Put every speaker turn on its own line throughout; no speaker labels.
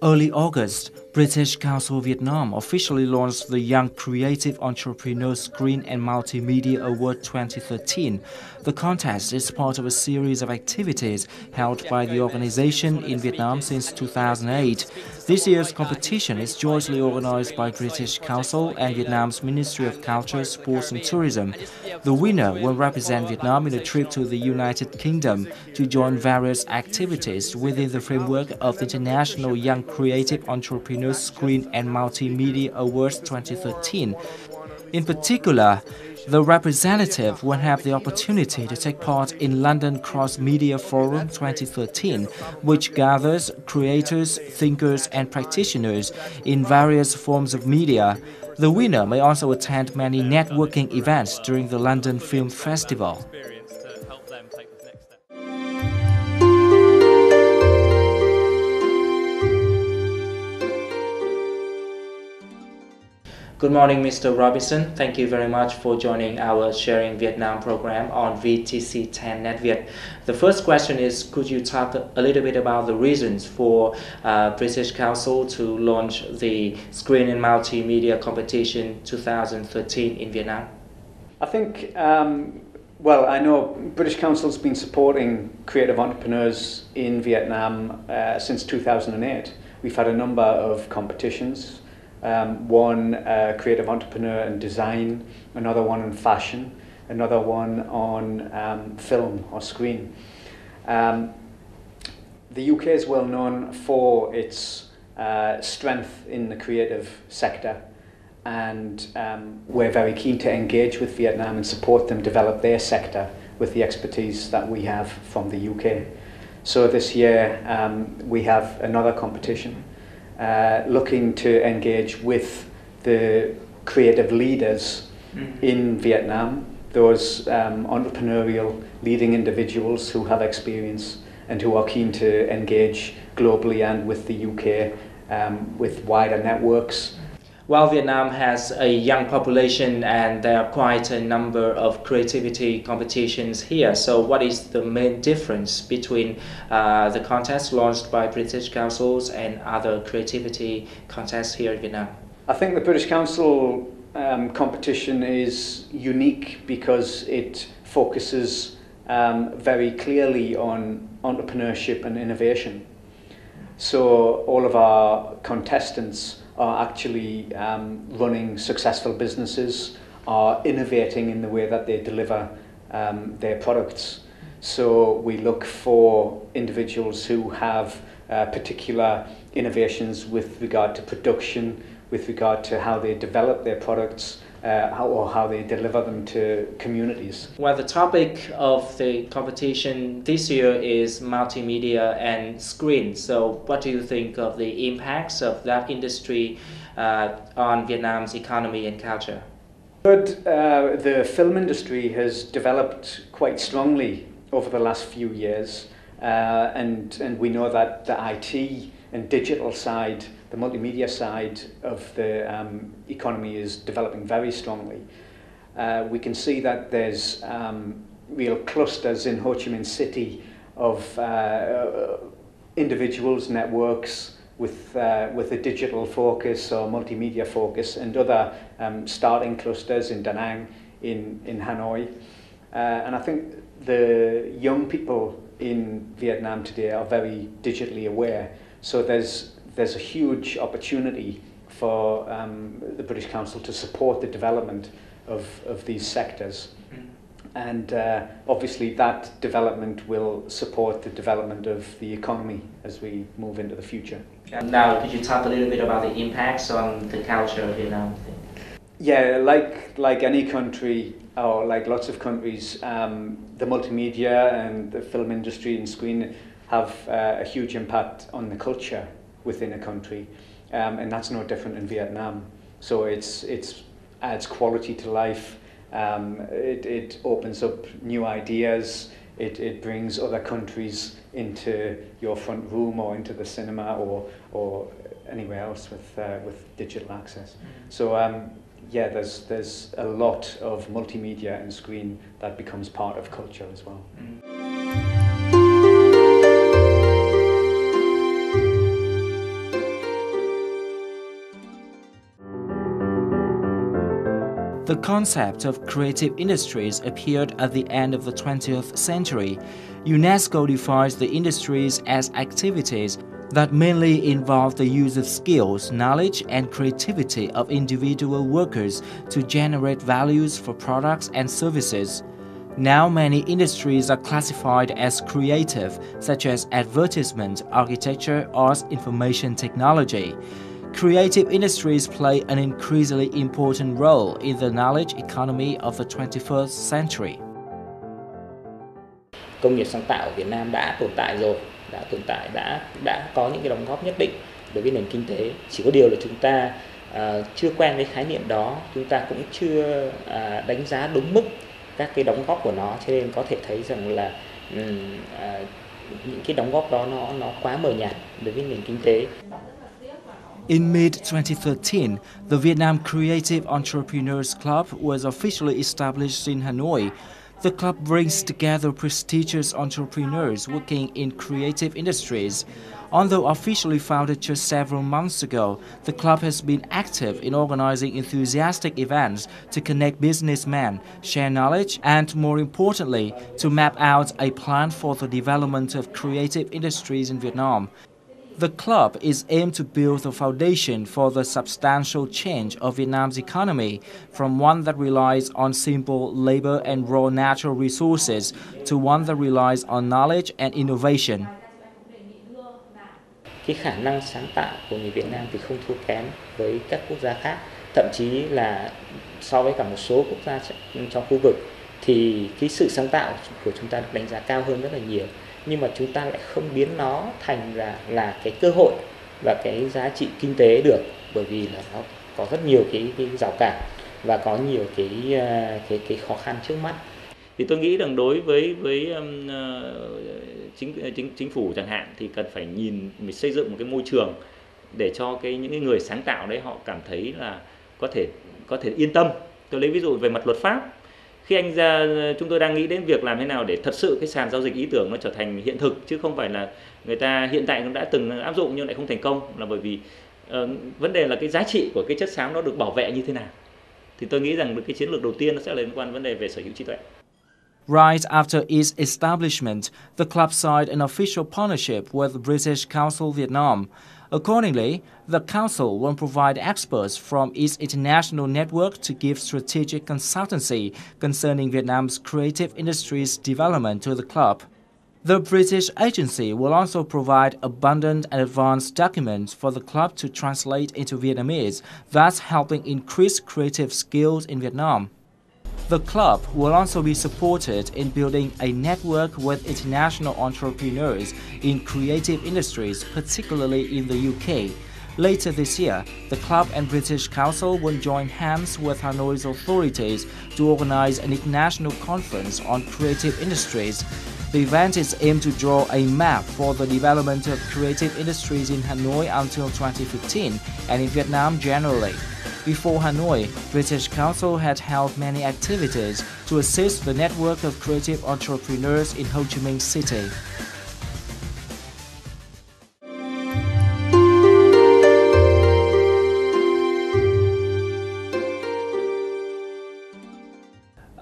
Early August, British Council Vietnam officially launched the Young Creative Entrepreneur Screen and Multimedia Award 2013. The contest is part of a series of activities held by the organization in Vietnam since 2008. This year's competition is jointly organized by British Council and Vietnam's Ministry of Culture, Sports and Tourism. The winner will represent Vietnam in a trip to the United Kingdom to join various activities within the framework of the International Young Creative Entrepreneur Screen and Multimedia Awards 2013. In particular, the representative will have the opportunity to take part in London Cross Media Forum 2013, which gathers creators, thinkers and practitioners in various forms of media. The winner may also attend many networking events during the London Film Festival. Good morning, Mr. Robinson. Thank you very much for joining our Sharing Vietnam program on VTC 10 NetViet. The first question is, could you talk a little bit about the reasons for British Council to launch the Screen and Multimedia Competition 2013 in Vietnam?
I think, I know British Council's been supporting creative entrepreneurs in Vietnam since 2008. We've had a number of competitions. One creative entrepreneur in design, another one in fashion, another one on film or screen. The UK is well known for its strength in the creative sector, and we're very keen to engage with Vietnam and support them develop their sector with the expertise that we have from the UK. So this year we have another competition looking to engage with the creative leaders in Vietnam, those entrepreneurial leading individuals who have experience and who are keen to engage globally and with the UK with wider networks.
Well, Vietnam has a young population and there are quite a number of creativity competitions here. So what is the main difference between the contest launched by British Councils and other creativity contests here in Vietnam?
I think the British Council competition is unique because it focuses very clearly on entrepreneurship and innovation. So all of our contestants are actually running successful businesses, are innovating in the way that they deliver their products. So we look for individuals who have particular innovations with regard to production, with regard to how they develop their products, how they deliver them to communities.
Well, the topic of the competition this year is multimedia and screen. So what do you think of the impacts of that industry on Vietnam's economy and culture?
But the film industry has developed quite strongly over the last few years, and we know that the IT and digital side, the multimedia side of the economy is developing very strongly. We can see that there's real clusters in Ho Chi Minh City of individuals, networks with a digital focus or multimedia focus, and other starting clusters in Da Nang, in Hanoi. And I think the young people in Vietnam today are very digitally aware. So there's a huge opportunity for the British Council to support the development of these sectors. And obviously that development will support the development of the economy as we move into the future.
And now, could you talk a little bit about the impacts on the culture of Vietnam?
Yeah, like any country, or like lots of countries, the multimedia and the film industry and screen have a huge impact on the culture within a country, and that's no different in Vietnam. So it adds quality to life. It opens up new ideas. It brings other countries into your front room or into the cinema or anywhere else with digital access. So yeah, there's a lot of multimedia and screen that becomes part of culture as well.
The concept of creative industries appeared at the end of the 20th century. UNESCO defines the industries as activities that mainly involve the use of skills, knowledge, and creativity of individual workers to generate values for products and services. Now many industries are classified as creative, such as advertisement, architecture, arts, information technology. Creative industries play an increasingly important role in the knowledge economy of the 21st century.
Công nghiệp sáng tạo ở Việt Nam đã tồn tại rồi, đã có những cái đóng góp nhất định đối với nền kinh tế. Chỉ có điều là chúng ta chưa quen với khái niệm đó, chúng ta cũng chưa đánh giá đúng mức các cái đóng góp của nó, cho nên có thể thấy rằng là những cái đóng góp đó nó quá mờ nhạt đối với nền kinh tế.
In mid-2013, the Vietnam Creative Entrepreneurs Club was officially established in Hanoi. The club brings together prestigious entrepreneurs working in creative industries. Although officially founded just several months ago, the club has been active in organizing enthusiastic events to connect businessmen, share knowledge, and more importantly, to map out a plan for the development of creative industries in Vietnam. The club is aimed to build the foundation for the substantial change of Vietnam's economy from one that relies on simple labor and raw natural resources to one that relies on knowledge and innovation.
Cái khả năng sáng tạo của người Việt Nam thì không thua kém với các quốc gia khác, thậm chí là so với cả một số quốc gia trong khu vực thì cái sự sáng tạo của chúng ta được đánh giá cao hơn rất là nhiều. Nhưng mà chúng ta lại không biến nó thành là cái cơ hội và cái giá trị kinh tế được, bởi vì là nó có rất nhiều cái rào cản và có nhiều cái khó khăn trước mắt. Thì tôi nghĩ rằng đối với chính phủ chẳng hạn thì cần phải mình xây dựng một cái môi trường để cho những cái người sáng tạo đấy họ cảm thấy là có thể yên tâm. Tôi lấy ví dụ về mặt luật pháp. Khi chúng tôi đang nghĩ đến việc làm thế nào để thật sự cái sàn giao dịch ý tưởng nó trở thành hiện thực, chứ không phải là người ta hiện tại cũng đã từng áp dụng nhưng lại không thành công, là bởi vì vấn đề là cái giá trị của cái chất xám nó được bảo vệ như thế nào. Thì tôi nghĩ rằng cái chiến lược đầu tiên nó sẽ liên quan đến vấn đề về sở hữu trí tuệ.
Right after its establishment, the club signed an official partnership with the British Council Vietnam. Accordingly, the Council will provide experts from its international network to give strategic consultancy concerning Vietnam's creative industries development to the club. The British agency will also provide abundant and advanced documents for the club to translate into Vietnamese, thus helping increase creative skills in Vietnam. The club will also be supported in building a network with international entrepreneurs in creative industries, particularly in the UK. Later this year, the club and British Council will join hands with Hanoi's authorities to organize an international conference on creative industries. The event is aimed to draw a map for the development of creative industries in Hanoi until 2015 and in Vietnam generally. Before Hanoi, British Council had held many activities to assist the network of creative entrepreneurs in Ho Chi Minh City.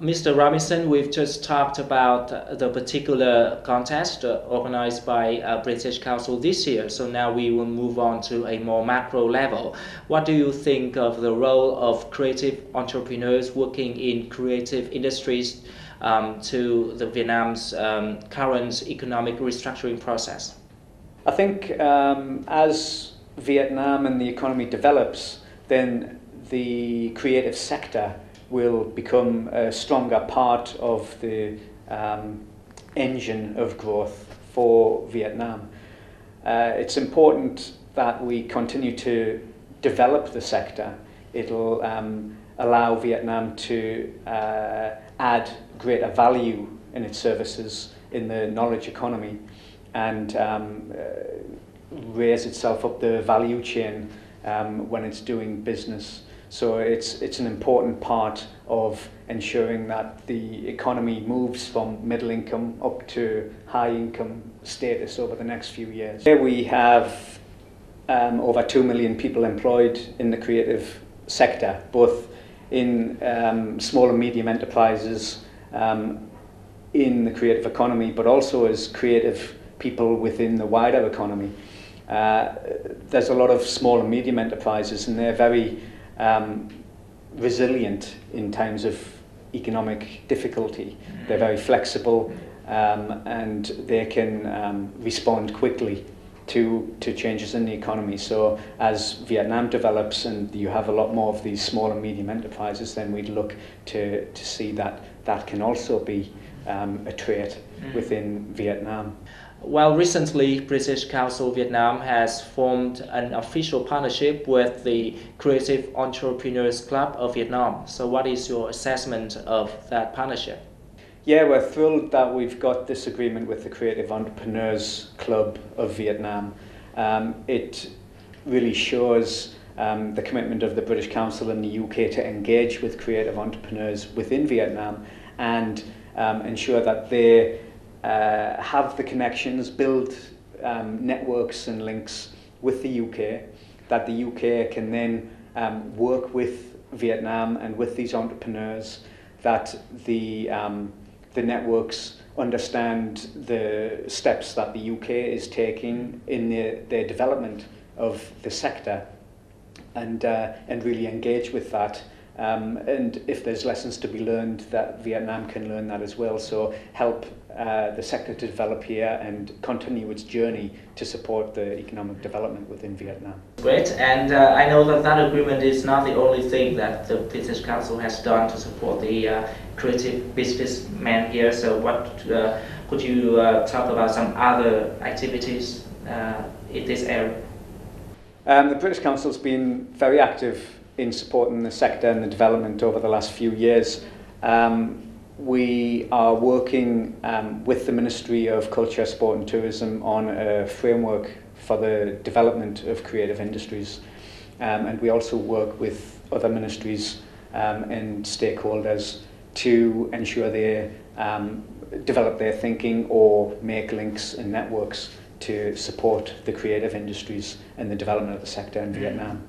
Mr. Robinson, we've just talked about the particular contest organized by British Council this year. So now we will move on to a more macro level. What do you think of the role of creative entrepreneurs working in creative industries to the Vietnam's current economic restructuring process?
I think as Vietnam and the economy develops, then the creative sector will become a stronger part of the engine of growth for Vietnam. It's important that we continue to develop the sector. It'll allow Vietnam to add greater value in its services in the knowledge economy and raise itself up the value chain when it's doing business. So it's an important part of ensuring that the economy moves from middle income up to high income status over the next few years. Here we have over 2 million people employed in the creative sector, both in small and medium enterprises in the creative economy, but also as creative people within the wider economy. There's a lot of small and medium enterprises, and they're very resilient in times of economic difficulty. They're very flexible, and they can respond quickly to changes in the economy. So as Vietnam develops and you have a lot more of these small and medium enterprises, then we'd look to see that that can also be a trait within Vietnam.
Well, recently, British Council Vietnam has formed an official partnership with the Creative Entrepreneurs Club of Vietnam. So what is your assessment of that partnership?
Yeah, we're thrilled that we've got this agreement with the Creative Entrepreneurs Club of Vietnam. It really shows the commitment of the British Council and the UK to engage with creative entrepreneurs within Vietnam and ensure that they have the connections, build networks and links with the UK, that the UK can then work with Vietnam and with these entrepreneurs, that the networks understand the steps that the UK is taking in their development of the sector, and really engage with that. And if there's lessons to be learned, that Vietnam can learn that as well. So help the sector to develop here and continue its journey to support the economic development within Vietnam.
Great, and I know that that agreement is not the only thing that the British Council has done to support the creative businessmen here. So what could you talk about some other activities in this area?
The British Council's been very active in supporting the sector and the development over the last few years. We are working with the Ministry of Culture, Sport and Tourism on a framework for the development of creative industries. And we also work with other ministries and stakeholders to ensure they develop their thinking or make links and networks to support the creative industries and the development of the sector in Vietnam.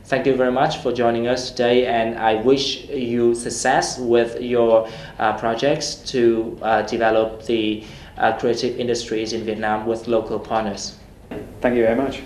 Thank you very much for joining us today, and I wish you success with your projects to develop the creative industries in Vietnam with local partners.
Thank you very much.